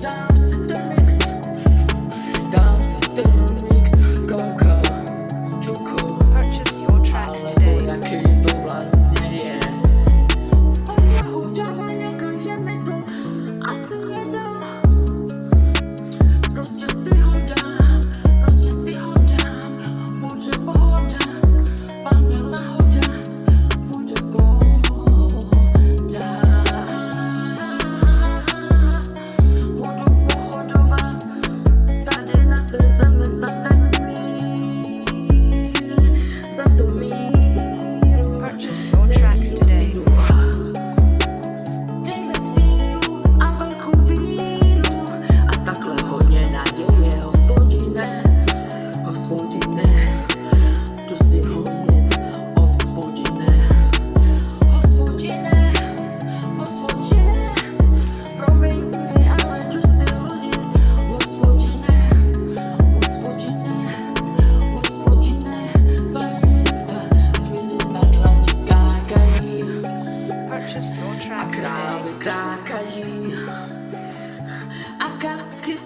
Purchase your tracks today. Purchase your tracks today. A takhle hodně naděje, hospodine, hospodine, jdu si honit, hospodine, hospodine, hospodine, promiň mi, ale jdu si honit, hospodine, hospodine, hospodine, vejce, chvíli na dlani skákají Purchase your a tracks today. krávy krákají a kapky